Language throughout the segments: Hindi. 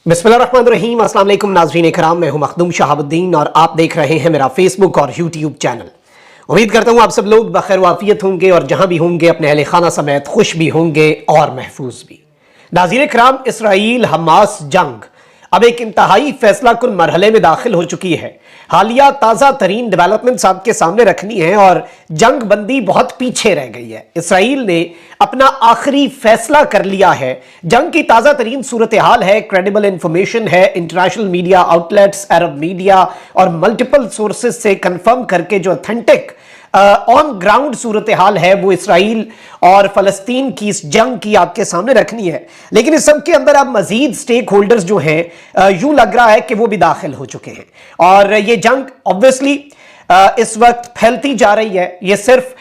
बिस्मिल्लाहिर्रहमानिर्रहीम। अस्सलाम वालेकुम नाज़रीन इकराम, मैं हूं मखदूम शहाबुद्दीन और आप देख रहे हैं मेरा फेसबुक और यूट्यूब चैनल। उम्मीद करता हूं आप सब लोग बखैर वाफियत होंगे और जहां भी होंगे अपने अहले खाना समेत खुश भी होंगे और महफूज भी। नाज़रीन इकराम, इसराइल हमास जंग अब एक इंतहाई फैसला कुन मरहले में दाखिल हो चुकी है। हालिया ताज़ा तरीन डेवलपमेंट्स आपके सामने रखनी है और जंग बंदी बहुत पीछे रह गई है। इसराइल ने अपना आखिरी फैसला कर लिया है। जंग की ताज़ा तरीन सूरत हाल है, क्रेडिबल इंफॉर्मेशन है, इंटरनेशनल मीडिया आउटलेट्स, अरब मीडिया और मल्टीपल सोर्सेज से कंफर्म करके जो ऑथेंटिक ऑन ग्राउंड सूरत हाल है वो इसराइल और फलस्तीन की इस जंग की आपके सामने रखनी है। लेकिन इस सब के अंदर अब मजीद स्टेक होल्डर्स जो हैं यूं लग रहा है कि वो भी दाखिल हो चुके हैं और ये जंग ऑब्वियसली इस वक्त फैलती जा रही है। ये सिर्फ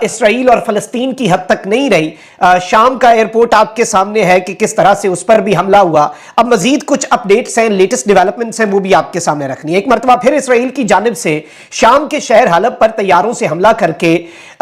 इसराइल और फलस्तीन की हद तक नहीं रही। शाम का एयरपोर्ट आपके सामने है कि किस तरह से उस पर भी हमला हुआ। अब मजीद कुछ अपडेट्स हैं, लेटेस्ट डेवलपमेंट्स हैं, वो भी आपके सामने रखनी है। एक मरतबा फिर इसराइल की जानिब से शाम के शहर हलब पर तैयारों से हमला करके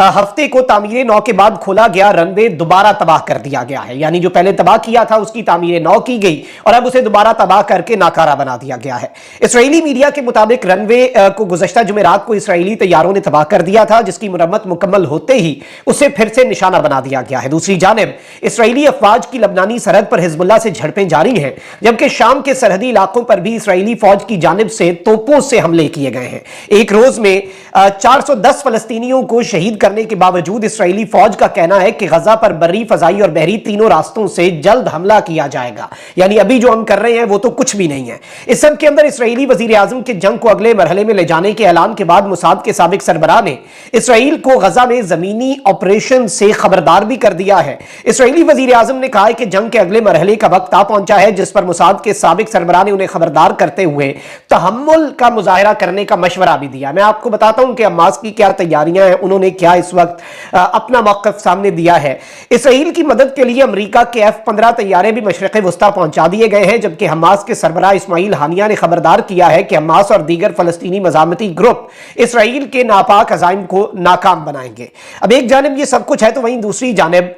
हफ्ते को तामीर नौ के बाद खोला गया रनवे दोबारा तबाह कर दिया गया है। यानी जो पहले तबाह किया था उसकी तामीर नौ की गई और अब उसे दोबारा तबाह करके नाकारा बना दिया गया है। इसराइली मीडिया के मुताबिक रनवे को गुज़श्ता जुमेरात को इसराइली तैयारों ने तबाह कर दिया था, जिसकी मुरम्मत मुकम्मल होते ही उसे फिर से निशाना बना दिया गया है। दूसरी जानिब इसराइली अफवाज की लबनानी सरहद पर हिजबुल्लाह से झड़पें जारी हैं, जबकि शाम के सरहदी इलाकों पर भी इसराइली फौज की जानिब से तोपों से हमले किए गए हैं। एक रोज में 410 फलस्तीनियों को शहीद करने के बावजूद इसराइली फौज का कहना है कि गजा पर बर्री, फजाई और बहरी तीनों रास्तों से जल्द हमला किया जाएगा। यानी अभी जो हम कर रहे हैं वो तो कुछ भी नहीं है। इस सब के अंदर इसराइली वजीर आजम के जंग को अगले मरहले में ले जाने के ऐलान के बाद मुसाद के साबिक सरबराह ने इसराइल को गजा में जमीनी ऑपरेशन से खबरदार भी कर दिया है। इसराइली वजीर आजम ने कहा है कि जंग के अगले मरहले का वक्त आ पहुंचा है, जिस पर मुसाद के साबिक सरबराह ने उन्हें खबरदार करते हुए तहम्मुल का मुजाहिरा करने का मशवरा भी दिया। मैं आपको बताता हूं कि हमास की क्या तैयारियां हैं, उन्होंने क्या इस वक्त अपना मौक़िफ़ सामने दिया है। इसराइल की मदद के लिए अमेरिका के F-15 तैयारे भी मशरिक़ वस्ता पहुंचा दिए गए हैं, जबकि हमास के सरबराह इस्माइल हानिया ने खबरदार किया है कि हमास और दीगर फलस्तीनी मज़ामती ग्रुप इसराइल के नापाक अज़ाइम को नाकाम बनाएंगे। अब एक जानिब ये सब कुछ है तो वहीं दूसरी जानिब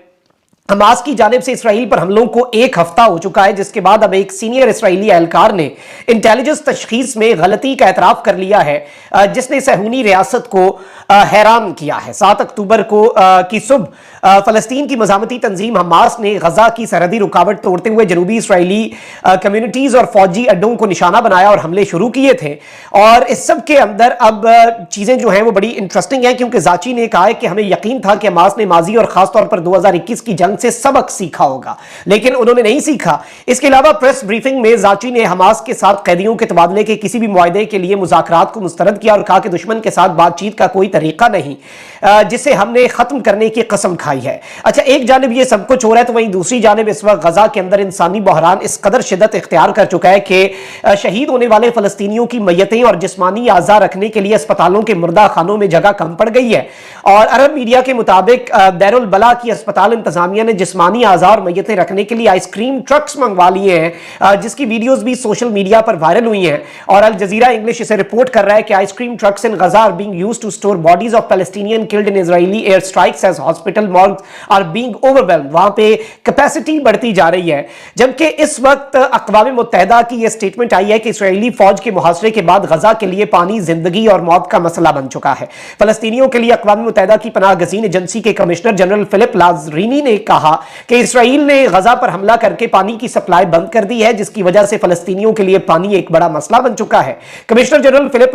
हमास की जानिब से इसराइल पर हमलों को एक हफ्ता हो चुका है, जिसके बाद अब एक सीनियर इसराइली एहलकार ने इंटेलिजेंस तशखीस में गलती का एतराफ़ कर लिया है, जिसने सहूनी रियासत को हैरान किया है। 7 अक्टूबर को की सुबह फलस्तीन की मज़ामती तंजीम हमास ने गजा की सरहदी रुकावट तोड़ते हुए जनूबी इसराइली कम्युनिटीज़ और फौजी अड्डों को निशाना बनाया और हमले शुरू किए थे। और इस सब के अंदर अब चीज़ें जो हैं वो बड़ी इंटरेस्टिंग हैं, क्योंकि जाची ने कहा है कि हमें यकीन था कि हमास ने माजी और ख़ासतौर पर 2021 की जंग से सबक सीखा होगा, लेकिन उन्होंने नहीं सीखा। इसके अलावा प्रेस ब्रीफिंग में जाची ने हमास के साथ कैदियों के तबादले के किसी भी मुआहदे के लिए मुज़ाकरात को मुस्तरद किया और कहा कि दुश्मन के साथ बातचीत का कोई तरीका नहीं जिसे हमने खत्म करने की कसम खाई है। अच्छा, एक जानिब ये सब कुछ हो रहा है तो वहीं दूसरी जानिब इस वक्त गजा के अंदर इंसानी बहरान इस कदर शिद्दत इख्तियार कर चुका है कि शहीद होने वाले फलस्तीनियों की मैयतें और जिस्मानी आज़ा रखने के लिए अस्पतालों के मुर्दा खानों में जगह कम पड़ गई है। और अरब मीडिया के मुताबिक दैरुल बला की अस्पताल इंतजामिया ने जिस्मानी आज़ा और मैयतें रखने के लिए आइसक्रीम ट्रक्स मंगवा लिए हैं, जिसकी वीडियोस भी सोशल मीडिया पर वायरल हुई हैं। और अल जजीरा इंग्लिश इसे रिपोर्ट कर रहा है कि ice cream trucks in Gaza are being used to store bodies of Palestinian killed in Israeli air strikes as hospital morgues are being overwhelmed. वहां पे कैपेसिटी बढ़ती जा रही है, जबकि इस वक्त अक़वाम मुत्तहिदा की यह स्टेटमेंट आई है कि इसराइली फौज के मुहासरे के बाद गजा के लिए पानी जिंदगी और मौत का मसला बन चुका है। फलस्तीनियों के लिए अक़वाम मुत्तहिदा की पनाह गज़ीन एजेंसी के कमिश्नर जनरल फिलिप लाज़रीनी ने कहा कि इसराइल ने गजा पर हमला करके पानी की सप्लाई बंद कर दी है, जिसकी वजह से फलस्तीनियों के लिए पानी एक बड़ा मसला बन चुका है। कमिश्नर जनरल फिलिप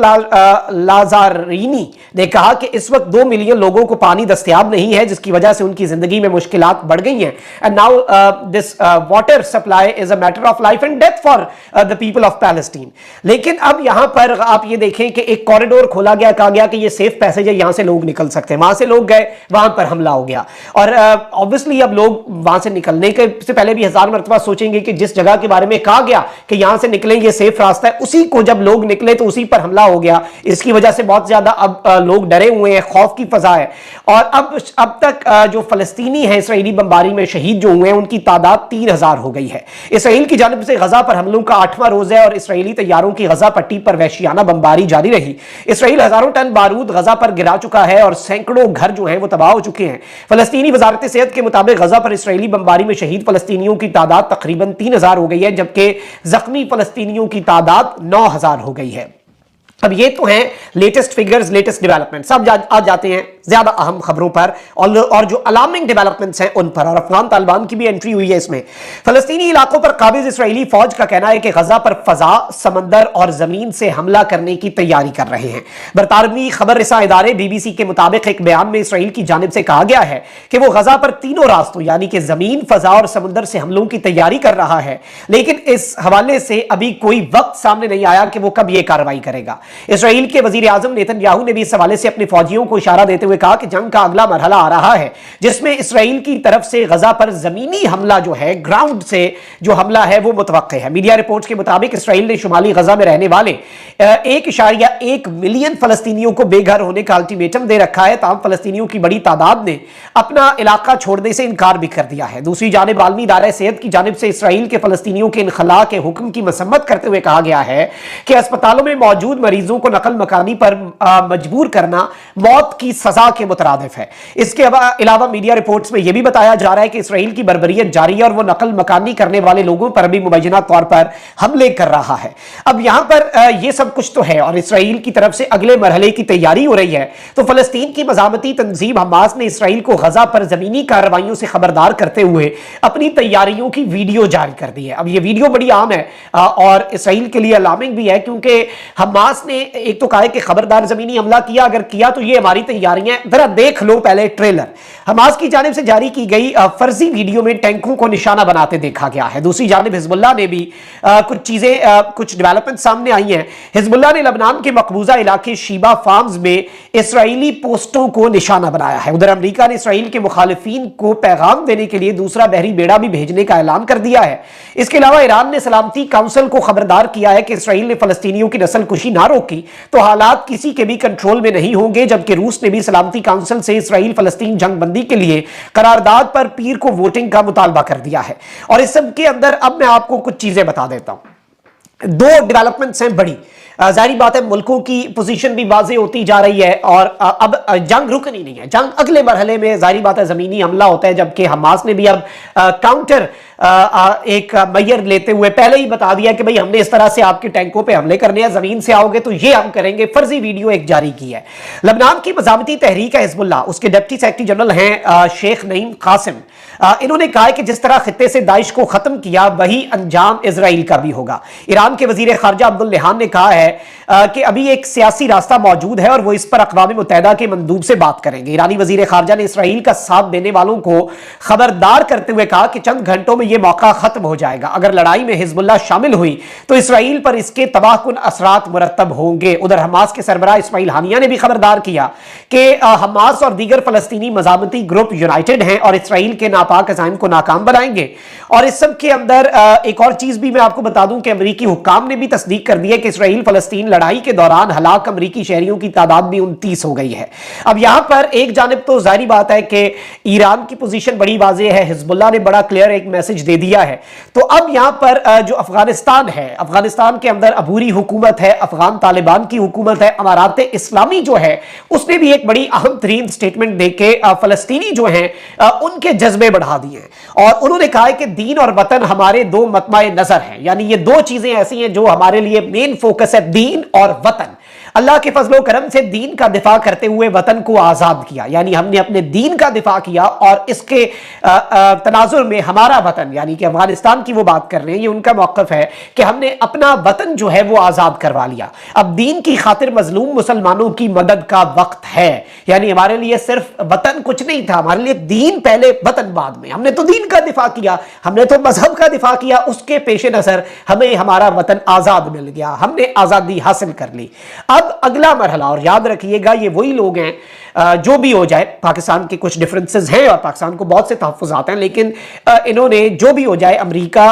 लाज़ारिनी ने कहा कि इस वक्त 2 मिलियन लोगों को पानी दस्तयाब नहीं है, जिसकी वजह से उनकी जिंदगी में मुश्किलात बढ़ गई हैं। And now this water supply is a matter of life and death for the people of Palestine. लेकिन अब यहां पर आप ये देखें कि एक कॉरिडोर खोला गया, कहा गया कि ये सेफ पैसेज है, यहां से लोग निकल सकते हैं। वहां से लोग गए, वहां पर हमला हो गया और ऑब्वियसली अब लोग वहां से निकलने के से पहले भी 1000 मरतबा सोचेंगे कि जिस जगह के बारे में कहा गया कि यहां से निकलेंगे सेफ रास्ता है, उसी को जब लोग निकले तो उसी पर हमला हो गया। इसकी वजह से बहुत ज्यादा अब लोग डरे हुए हैं, खौफ की फजा है। और अब तक जो फलस्तीनी है इसराइली बमबारी में शहीद जो हुए हैं उनकी तादाद 3000 हो गई है। इसराइल की जानिब से गजा पर हमलों का 8वां रोज है और इसराइली तैयारों की गजा पट्टी पर वहशियाना बमबारी जारी रही। इसराइल हजारों टन बारूद गजा पर गिरा चुका है और सैकड़ों घर जो हैं वो तबाह हो चुके हैं। फलस्तीनी वजारत सेहत के मुताबिक में गजा पर इसराइली बमबारी में शहीद फलस्तीनियों की तादाद तकरीबन 3000 हो गई है, जबकि जख्मी फलस्तीनियों की तादाद 9000 हो गई है। अब ये तो हैं लेटेस्ट फिगर्स, लेटेस्ट डेवलपमेंट्स। अब आज जाते हैं ज्यादा अहम खबरों पर और जो अलार्मिंग डेवलपमेंट्स हैं उन पर। और अफगान तालिबान की भी एंट्री हुई है इसमें। फलस्तीनी इलाकों पर काबिज इसराइली फौज का कहना है कि गजा पर फजा, समंदर और जमीन से हमला करने की तैयारी कर रहे हैं। बरतानवी खबर रिसा इदारे BBC के मुताबिक एक बयान में इसराइल की जानिब से कहा गया है कि वो गजा पर तीनों रास्तों यानी कि जमीन, फजा और समंदर से हमलों की तैयारी कर रहा है, लेकिन इस हवाले से अभी कोई वक्त सामने नहीं आया कि वो कब यह कार्रवाई करेगा। इसराइल के वजीर आजम नेतन्याहू ने भी इस हवाले से अपने फौजियों को इशारा देते हुए कहा कि जंग का अगला मरहला आ रहा है, जिसमें इसराइल की तरफ से गजा पर जमीनी हमला जो है, ग्राउंड से जो हमला है, वो मुतवक्के है। मीडिया रिपोर्ट्स के मुताबिक इसराइल ने शुमाली गजा में रहने वाले 1.1 मिलियन फलस्तीनियों को बेघर होने का अल्टीमेटम दे रखा है। तमाम फलस्तीनियों की बड़ी तादाद ने अपना इलाका छोड़ने से इनकार भी कर दिया है। दूसरी जानिब आलमी इदारा सेहत की जानिब से इसराइल के फलस्तीनियों के इनखला के हुक्म की मसम्मत करते हुए कहा गया है कि अस्पतालों में मौजूद मरीजों को नकल मकानी पर मजबूर करना मौत की सजा के मुतरादिफ है। इसके अलावा मीडिया रिपोर्ट्स में यह भी बताया जा रहा है कि इसराइल की बर्बरियत जारी है और वो नकल मकानी करने वाले लोगों पर भी मुबैना तौर पर हमले कर रहा है। अब यहां पर यह सब कुछ तो है और इसराइल की तरफ से अगले मरहले की तैयारी हो रही है। तो फलस्तीन की मज़ामती तंजीम हमास ने इसराइल को गजा पर जमीनी कार्रवाइयों से खबरदार करते हुए अपनी तैयारियों की वीडियो जारी कर दी है। अब यह वीडियो बड़ी आम है और इसराइल के लिए अलार्मिंग भी है, क्योंकि हमास ने एक तो कहा है कि खबरदार जमीनी हमला किया, अगर किया तो ये हमारी तैयारियां, जरा देख लो पहले ट्रेलर। हमास की जानिब से जारी की गई फर्जी वीडियो में टैंकों को निशाना बनाते देखा गया है। दूसरी जानिब हिजबुल्लाह ने भी कुछ चीजें, कुछ डेवलपमेंट सामने आई हैं। हिजबुल्लाह ने लबनान के मकबूजा इलाके शीबा फार्म्स में इसराइली पोस्टों को निशाना बनाया है। उधर अमेरिका ने इसराइल के मुखालिफिन को पैगाम देने के लिए दूसरा बहरी बेड़ा भी भेजने का ऐलान कर दिया है। इसके अलावा ईरान ने सलामती काउंसिल को खबरदार किया है कि इसराइल ने फलस्तीनियों की नस्लकुशी ना रोकी तो हालात किसी के भी कंट्रोल में नहीं होंगे। जबकि रूस ने भी सलामती काउंसिल से इसराइल फलस्तीन जंगबंदी के लिए करारदाद पर पीर को वोटिंग का मुतालबा कर दिया है। और इस सब के अंदर अब मैं आपको कुछ चीजें बता देता हूं। दो डेवलपमेंट्स हैं बड़ी। जाहिर बात है मुल्कों की पोजीशन भी वाज़ेह होती जा रही है और अब जंग रुकनी नहीं है, जंग अगले मरहले में जाहिर बात है ज़मीनी हमला होता है। जबकि हमास ने भी अब काउंटर एक मैयर लेते हुए पहले ही बता दिया कि भाई हमने इस तरह से आपके टैंकों पे हमले करने हैं, जमीन से आओगे तो ये हम करेंगे। फर्जी वीडियो एक जारी की है। लबनान की मज़ामती तहरीक है हिजबुल्लाह, उसके डिप्टी सेक्रेटरी जनरल हैं शेख नईम कासिम। इन्होंने कहा है कि जिस तरह खित्ते से दाइश को खत्म किया वही अंजाम इजराइल का भी होगा। ईरान के वजीर खारजा अब्दुल लिहान ने कहा है कि अभी एक सियासी रास्ता मौजूद है और वो इस पर अक़वाम मुत्तहिदा के मंदूब से बात करेंगे। ईरानी वजीर खारजा ने इसराइल का साथ देने वालों को खबरदार करते हुए कहा कि चंद घंटों में यह मौका खत्म हो जाएगा। अगर लड़ाई में हिजबुल्लाह शामिल हुई तो इसराइल पर इसके तबाहकुन असरात मुरतब होंगे। उधर हमास के सरबराह इस्माइल हानिया ने भी खबरदार किया कि हमास और दीगर फलस्तीनी मज़ामती ग्रुप यूनाइटेड हैं और इसराइल के नापाक अज़ाइम को नाकाम बनाएंगे। और इस सब के अंदर एक और चीज भी मैं आपको बता दूं कि अमरीकी हुक्काम ने भी तस्दीक कर दी है कि इसराइल फलस्तीन लड़ाई के दौरान हलाक अमरीकी शहरियों की तादाद भी 29 हो गई है। अब यहां पर एक जानिब तो जाहिर बात है कि ईरान की पोजीशन बड़ी वाज़ेह है, हिजबुल्लाह ने बड़ा क्लियर एक मैसेज दे दिया है। तो अब यहां पर जो अफगानिस्तान है, अफगानिस्तान के अंदर अबूरी हुकूमत है, अफगान तालिबान की हुकूमत है, अमारात इस्लामी जो है उसने भी एक बड़ी अहम तरीन स्टेटमेंट देके फलस्तीनी जो है उनके जज्बे बढ़ा दिए और उन्होंने कहा है कि दीन और वतन हमारे दो मतमाए नजर हैं। यानी ये दो चीजें ऐसी हैं जो हमारे लिए मेन फोकस है, दीन और वतन। अल्लाह के फजलो करम से दीन का दिफा करते हुए वतन को आजाद किया, यानी हमने अपने दीन का दिफा किया और इसके तनाजुर में हमारा वतन यानी कि अफगानिस्तान की वो बात कर रहे हैं, ये उनका मौकफ है कि हमने अपना वतन जो है वो आजाद करवा लिया। अब दीन की खातिर मजलूम मुसलमानों की मदद का वक्त है। यानी हमारे लिए सिर्फ वतन कुछ नहीं था, हमारे लिए दीन पहले वतन बाद में। हमने तो दीन का दिफा किया, हमने तो मजहब का दिफा किया, उसके पेश नजर हमें हमारा वतन आजाद मिल गया, हमने आजादी हासिल कर ली। अब अगला मरहला, और याद रखिएगा ये वही लोग हैं जो भी हो जाए, पाकिस्तान के कुछ डिफरेंसेस हैं और पाकिस्तान को बहुत से तहफ़्फ़ुज़ात हैं, लेकिन इन्होंने जो भी हो जाए अमेरिका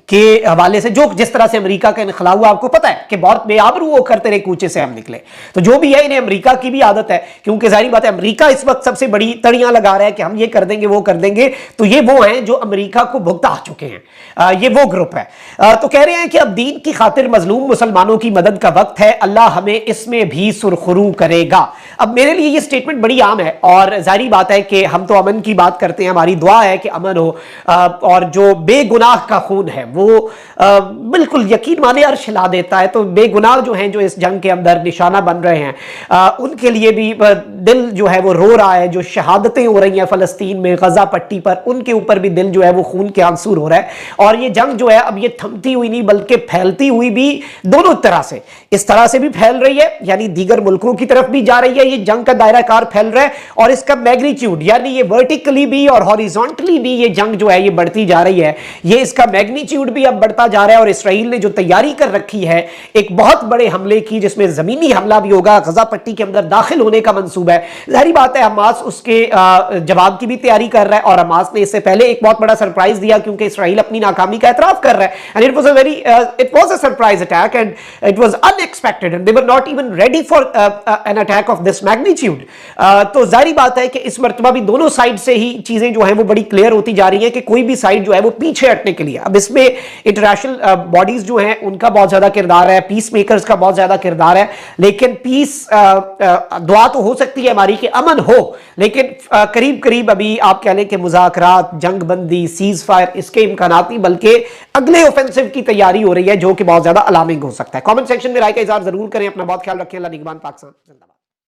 के हवाले से, जो जिस तरह से अमेरिका का इनखला हुआ, आपको पता है कि बहुत बेआबरू होकर तेरे कूचे से हम निकले। तो जो भी है, इन्हें अमेरिका की भी आदत है, क्योंकि जाहिर बात है अमेरिका इस वक्त सबसे बड़ी तड़ियां लगा रहा है कि हम ये कर देंगे वो कर देंगे। तो ये वो हैं जो अमेरिका को भुगता चुके हैं, ये वो ग्रुप है। तो कह रहे हैं कि अब दीन की खातिर मजलूम मुसलमानों की मदद का वक्त है, अल्लाह हमें इसमें भी सुरखरू करेगा। अब मेरे लिए ये स्टेटमेंट बड़ी आम है, और जाहिर बात है कि हम तो अमन की बात करते हैं, हमारी दुआ है कि अमन हो, और जो बेगुनाह का खून है वो बिल्कुल यकीन माने अर्श हिला देता है। तो बेगुनाह जो हैं, जो इस जंग के अंदर निशाना बन रहे हैं, उनके लिए भी दिल जो है वो रो रहा है। जो शहादतें हो रही हैं फ़लस्तीन में, गजा पट्टी पर, उनके ऊपर भी दिल जो है वो खून के आंसू हो रहा है। और ये जंग जो है अब ये थमती हुई नहीं बल्कि फैलती हुई भी दोनों तरह से, इस तरह से भी फैल रही है, यानी दीगर मुल्कों की तरफ भी जा रही है, ये जंग का दायरा कार फैल रहा है, और इसका मैग्नीट्यूड यानी ये वर्टिकली भी और हॉरिजॉन्टली भी ये जंग जो है ये बढ़ती जा रही है। ये इसका मैग्नीट्यूड भी अब बढ़ता जा रहा है। और इसराइल ने जो तैयारी कर रखी है एक बहुत बड़े हमले की, जिसमें जमीनी हमला भी होगा, गजा पट्टी के अंदर दाखिल होने का मंसूबा है। जाहिर बात है हमास उसके जवाब की भी तैयारी कर रहा है, और हमास ने इससे पहले एक बहुत बड़ा सरप्राइज दिया, क्योंकि इसराइल अपनी नाकामी का एतराफ कर रहा है। And it was a surprise attack, and it was unexpected, and they were not even ready for an attack of this magnitude. तो जाहिर बात है कि इस मर्तबा भी दोनों साइड से ही चीजें जो है वो बड़ी क्लियर होती जा रही है कि कोई भी साइड जो है वो पीछे हटने के लिए, अब इसमें इंटरनेशनल बॉडीज जो हैं उनका बहुत ज्यादा किरदार है, पीस मेकर्स का बहुत ज्यादा किरदार है। लेकिन पीस दुआ तो हो सकती है हमारी कि अमन हो, लेकिन करीब करीब अभी आप कह लें कि मुज़ाकरात, जंग बंदी, सीज फायर, इसके इम्कानात नहीं बल्कि अगले ऑफेंसिव की तैयारी हो रही है, जो कि बहुत ज्यादा अलार्मिंग हो सकता है। कमेंट सेक्शन में राय का इज़हार जरूर करें। अपना बहुत ख्याल रखें। अल्लाह निगहबान पाकिस्तान जिंदाबाद।